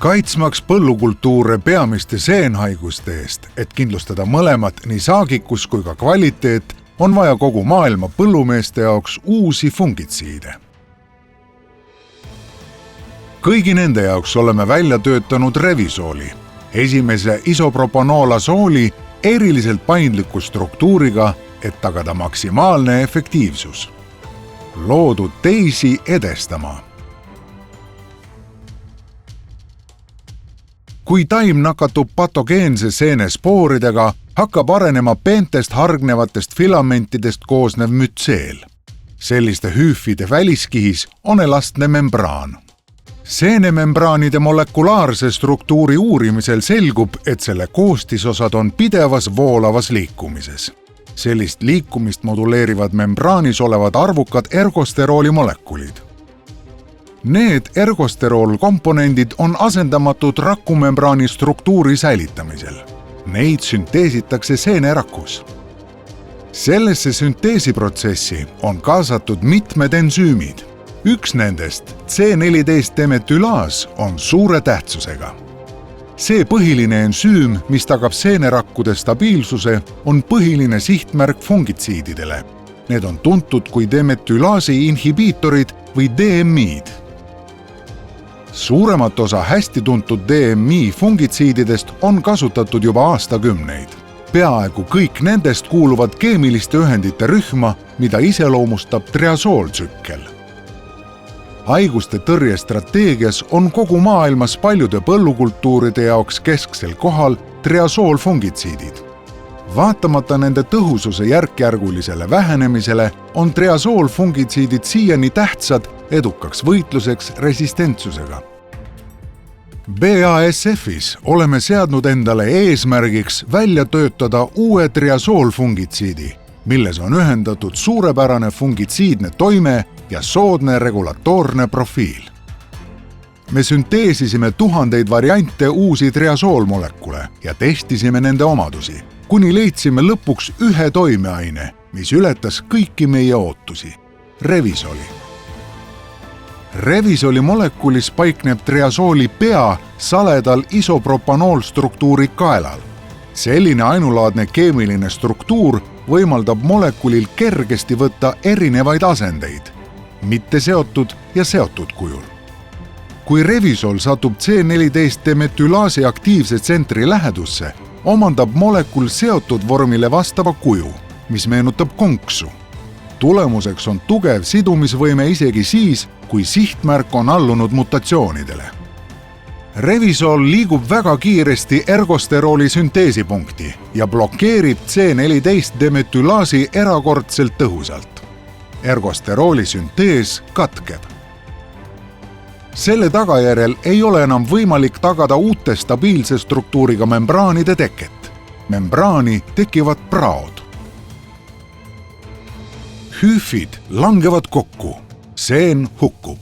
Kaitsmaks põllukultuure peamiste seenhaiguste eest, et kindlustada mõlemat nii saagikus kui ka kvaliteet, on vaja kogu maailma põllumeeste jaoks uusi fungitsiide. Kõigi nende jaoks oleme välja töötanud Revisooli, esimese isopropanoolasooli eriliselt paindliku struktuuriga, et tagada maksimaalne efektiivsus. Loodud teisi edestama. Kui taim nakatub patogeense seene spooridega, hakkab arenema peentest hargnevatest filamentidest koosnev mütseel. Selliste hüüfide väliskihis on elastne membraan. Seenemembraanide molekulaarse struktuuri uurimisel selgub, et selle koostisosad on pidevas voolavas liikumises. Sellist liikumist moduleerivad membraanis olevad arvukad ergosterooli molekulid. Need ergosteroolkomponendid on asendamatud rakumembraani struktuuri säilitamisel. Neid sünteesitakse seenerakus. Sellesse sünteesiprotsessi on kaasatud mitmed ensüümid. Üks nendest, C14-demetülaas, on suure tähtsusega. See põhiline ensüüm, mis tagab seenerakkude stabiilsuse, on põhiline sihtmärk fungitsiididele. Need on tuntud kui demetülaasi inhibiitorid või DMI-d. Suuremat osa hästi tuntud DMI fungitsiididest on kasutatud juba aastakümneid. Peaaegu kõik nendest kuuluvad keemiliste ühendite rühma, mida iseloomustab triasooltsükkel. Haiguste tõrje strateegias on kogu maailmas paljude põllukultuuride jaoks kesksel kohal triasoolfungitsiidid. Vaatamata nende tõhususe järkjärgulisele vähenemisele on triasoolfungitsiidid siiani tähtsad edukaks võitluseks resistentsusega. BASF-is oleme seadnud endale eesmärgiks välja töötada uue triasoolfungitsiidi, milles on ühendatud suurepärane fungitsiidne toime ja soodne regulatoorne profiil. Me sünteesisime tuhandeid variante uusi triasoolmolekule ja testisime nende omadusi, kuni leidsime lõpuks ühe toimeaine, mis ületas kõiki meie ootusi – Revisoli. Revisoli molekulis paikneb triasooli pea saledal isopropanoolstruktuuri kaelal. Selline ainulaadne keemiline struktuur võimaldab molekulil kergesti võtta erinevaid asendeid, mitte seotud ja seotud kujul. Kui Revisol satub C14-demetülaasi aktiivse tsentri lähedusse, omandab molekul seotud vormile vastava kuju, mis meenutab konksu. Tulemuseks on tugev sidumisvõime isegi siis, kui sihtmärk on allunud mutatsioonidele. Revisol liigub väga kiiresti ergosterooli sünteesipunkti ja blokeerib C14-demetülaasi erakordselt tõhusalt. Ergosterooli süntees katkeb. Selle tagajärjel ei ole enam võimalik tagada uute stabiilse struktuuriga membraanide teket. Membraani tekivad praod. Hüüfid langevad kokku. Seen hukkub.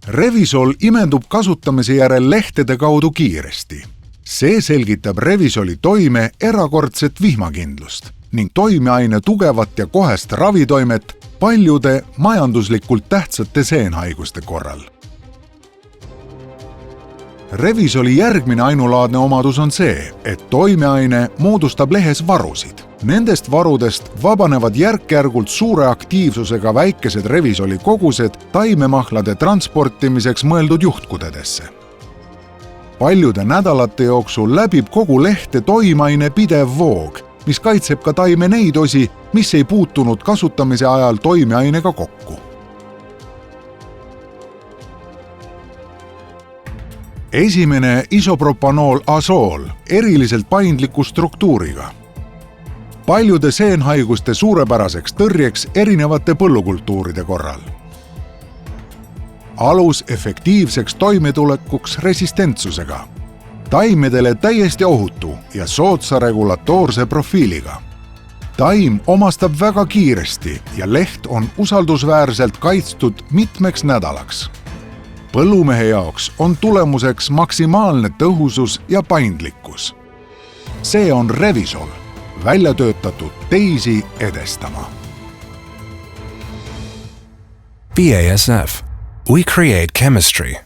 Revisol imendub kasutamise järel lehtede kaudu kiiresti. See selgitab Revisoli toime erakordset vihmakindlust ning toimeaine tugevat ja kohest ravitoimet paljude majanduslikult tähtsate seenhaiguste korral. Revisoli järgmine ainulaadne omadus on see, et toimeaine moodustab lehes varusid. Nendest varudest vabanevad järk-järgult suure aktiivsusega väikesed Revisoli kogused taimemahlade transportimiseks mõeldud juhtkudedesse. Paljude nädalate jooksul läbib kogu lehte toimeaine pidev voog, mis kaitseb ka taime neid osi, mis ei puutunud kasutamise ajal toimeainega kokku. Esimene isopropanoolasool eriliselt paindliku struktuuriga. Paljude seenhaiguste suurepäraseks tõrjeks erinevate põllukultuuride korral. Alus efektiivseks toimetulekuks resistentsusega. Taimedele täiesti ohutu ja soodsa regulatoorse profiiliga. Taim omastab väga kiiresti ja leht on usaldusväärselt kaitstud mitmeks nädalaks. Põllumehe jaoks on tulemuseks maksimaalne tõhusus ja paindlikkus. See on Revisol, välja töötatud teisi edestama. BASF, We create chemistry.